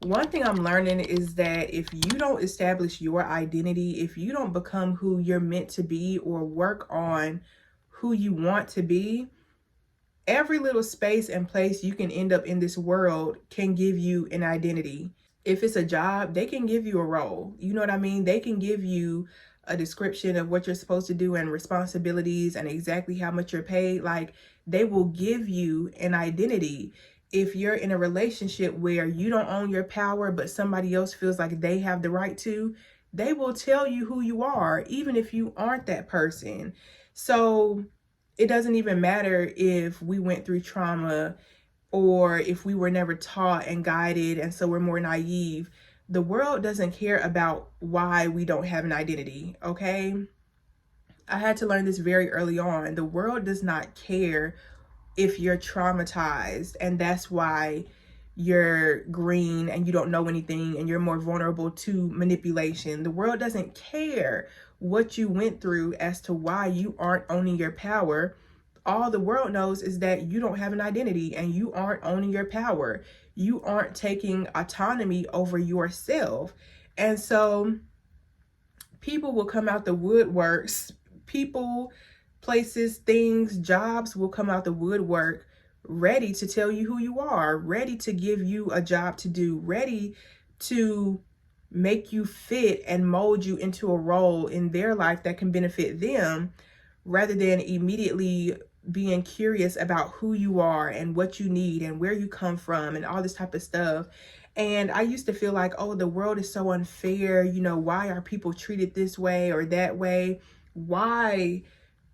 One thing I'm learning is that if you don't establish your identity, if you don't become who you're meant to be or work on who you want to be, every little space and place you can end up in this world can give you an identity. If it's a job, they can give you a role. You know what I mean? They can give you a description of what you're supposed to do and responsibilities and exactly how much you're paid. Like, they will give you an identity. If you're in a relationship where you don't own your power, but somebody else feels like they have the right to, they will tell you who you are, even if you aren't that person. So it doesn't even matter if we went through trauma or if we were never taught and guided and so we're more naive. The world doesn't care about why we don't have an identity, okay? I had to learn this very early on. The world does not care if you're traumatized and that's why you're green and you don't know anything and you're more vulnerable to manipulation. The world doesn't care what you went through as to why you aren't owning your power. All the world knows is that you don't have an identity and you aren't owning your power. You aren't taking autonomy over yourself. And so people will come out the woodworks. People, places, things, jobs will come out the woodwork ready to tell you who you are, ready to give you a job to do, ready to make you fit and mold you into a role in their life that can benefit them, rather than immediately being curious about who you are and what you need and where you come from and all this type of stuff. And I used to feel like, oh, the world is so unfair. You know, why are people treated this way or that way? Why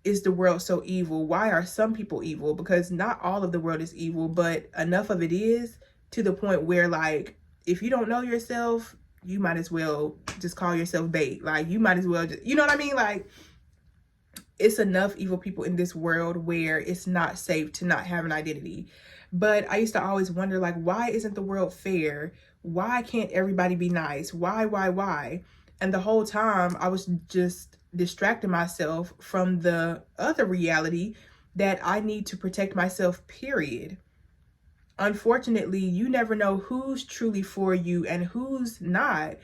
is the world so evil? Why are some people evil? Because not all of the world is evil, but enough of it is to the point where, like, if you don't know yourself, you might as well just call yourself bait. Like, you might as well just, you know what I mean? Like, it's enough evil people in this world where it's not safe to not have an identity. But I used to always wonder, like, why isn't the world fair? Why can't everybody be nice? Why? And the whole time I was just distracting myself from the other reality that I need to protect myself, period. Unfortunately, you never know who's truly for you and who's not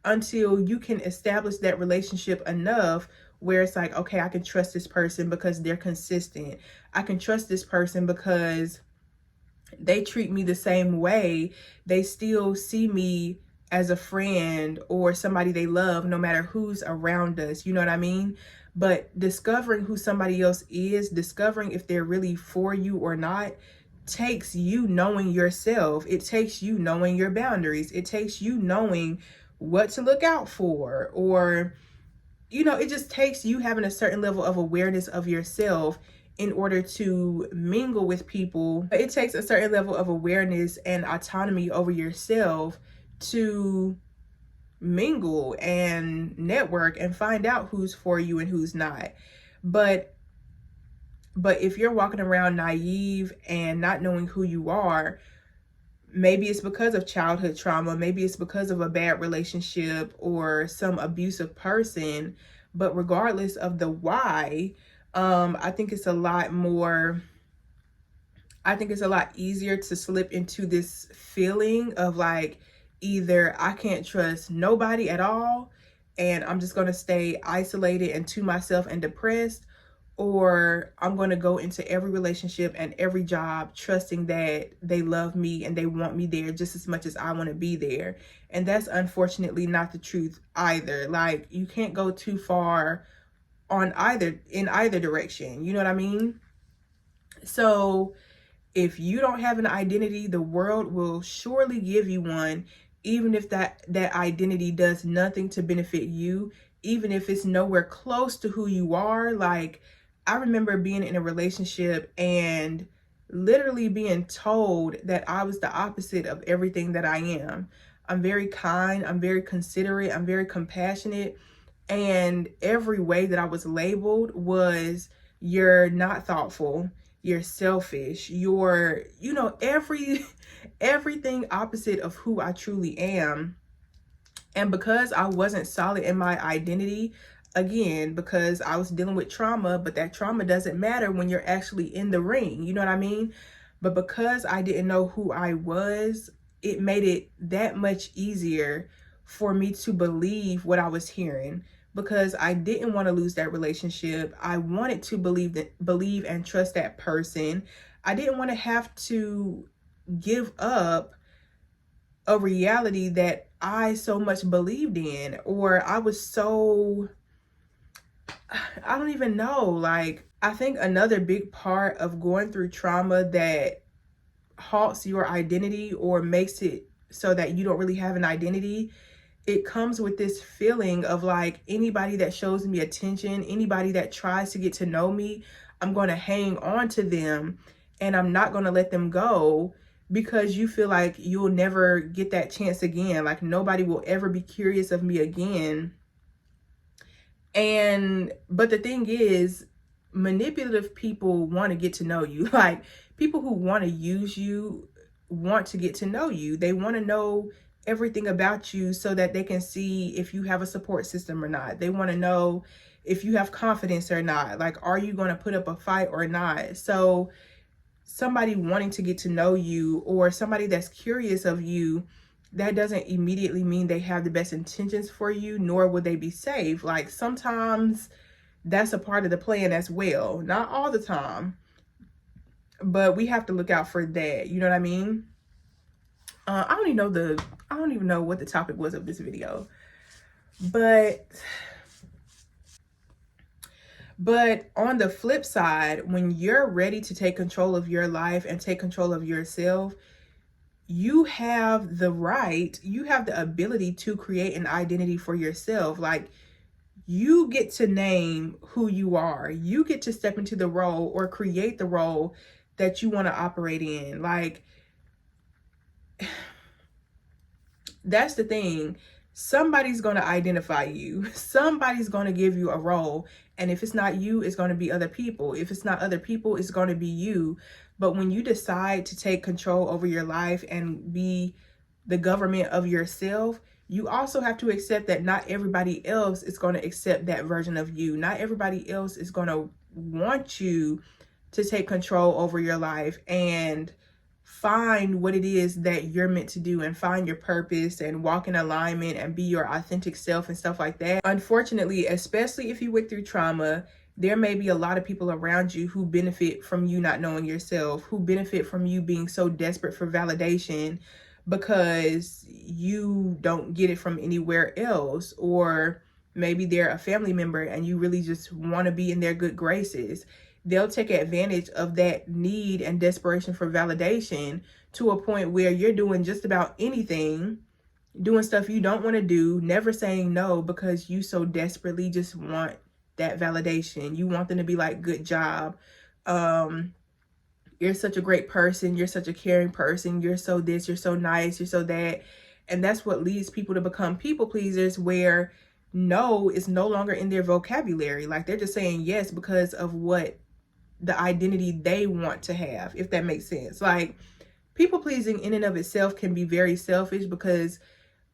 until you can establish that relationship enough where it's like, okay, I can trust this person because they're consistent. I can trust this person because they treat me the same way. They still see me as a friend or somebody they love, no matter who's around us. You know what I mean? But discovering who somebody else is, discovering if they're really for you or not, takes you knowing yourself. It takes you knowing your boundaries. It takes you knowing what to look out for, or, you know, it just takes you having a certain level of awareness of yourself in order to mingle with people. It takes a certain level of awareness and autonomy over yourself to mingle and network and find out who's for you and who's not. But if you're walking around naive and not knowing who you are, maybe it's because of childhood trauma, maybe it's because of a bad relationship or some abusive person, but regardless of the why, I think it's a lot easier to slip into this feeling of like, either I can't trust nobody at all and I'm just going to stay isolated and to myself and depressed, or I'm going to go into every relationship and every job trusting that they love me and they want me there just as much as I want to be there. And that's unfortunately not the truth either. Like, you can't go too far in either direction. You know what I mean? So if you don't have an identity, the world will surely give you one, even if that identity does nothing to benefit you, even if it's nowhere close to who you are. Like, I remember being in a relationship and literally being told that I was the opposite of everything that I am. I'm very kind, I'm very considerate, I'm very compassionate, and every way that I was labeled was, you're not thoughtful, you're selfish, you're, you know, everything opposite of who I truly am. And because I wasn't solid in my identity, again, because I was dealing with trauma, but that trauma doesn't matter when you're actually in the ring, you know what I mean? But because I didn't know who I was, it made it that much easier for me to believe what I was hearing, because I didn't want to lose that relationship. I wanted to believe and trust that person. I didn't want to have to give up a reality that I so much believed in, or I was so, I don't even know. Like, I think another big part of going through trauma that halts your identity or makes it so that you don't really have an identity, it comes with this feeling of like, anybody that shows me attention, anybody that tries to get to know me, I'm going to hang on to them and I'm not going to let them go, because you feel like you'll never get that chance again. Like, nobody will ever be curious of me again. But the thing is, manipulative people want to get to know you. Like, people who want to use you want to get to know you. They want to know everything about you so that they can see if you have a support system or not. They want to know if you have confidence or not. Like, are you going to put up a fight or not? So somebody wanting to get to know you, or somebody that's curious of you, that doesn't immediately mean they have the best intentions for you, nor would they be safe. Like, sometimes that's a part of the plan as well. Not all the time, but we have to look out for that. You know what I mean? I don't even know what the topic was of this video, but on the flip side, when you're ready to take control of your life and take control of yourself, you have the right, you have the ability to create an identity for yourself. Like, you get to name who you are. You get to step into the role or create the role that you want to operate in. Like, that's the thing. Somebody's going to identify you. Somebody's going to give you a role. And if it's not you, it's going to be other people. If it's not other people, it's going to be you. But when you decide to take control over your life and be the government of yourself, you also have to accept that not everybody else is going to accept that version of you. Not everybody else is going to want you to take control over your life and find what it is that you're meant to do and find your purpose and walk in alignment and be your authentic self and stuff like that. Unfortunately, especially if you went through trauma, there may be a lot of people around you who benefit from you not knowing yourself, who benefit from you being so desperate for validation because you don't get it from anywhere else. Or maybe they're a family member and you really just want to be in their good graces. They'll take advantage of that need and desperation for validation to a point where you're doing just about anything, doing stuff you don't want to do, never saying no, because you so desperately just want that validation. You want them to be like, good job. You're such a great person. You're such a caring person. You're so this, you're so nice, you're so that. And that's what leads people to become people pleasers, where no is no longer in their vocabulary. Like, they're just saying yes because of what the identity they want to have, if that makes sense. Like, people pleasing in and of itself can be very selfish, because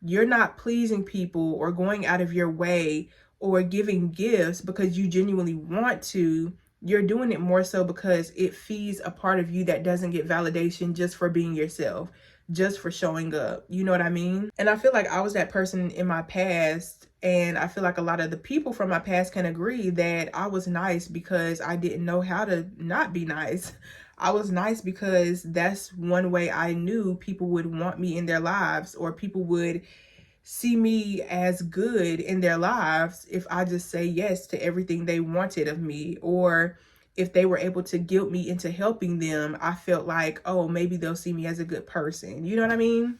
you're not pleasing people or going out of your way or giving gifts because you genuinely want to. You're doing it more so because it feeds a part of you that doesn't get validation just for being yourself, just for showing up. You know what I mean? And I feel like I was that person in my past. And I feel like a lot of the people from my past can agree that I was nice because I didn't know how to not be nice. I was nice because that's one way I knew people would want me in their lives, or people would see me as good in their lives if I just say yes to everything they wanted of me. Or if they were able to guilt me into helping them, I felt like, oh, maybe they'll see me as a good person. You know what I mean?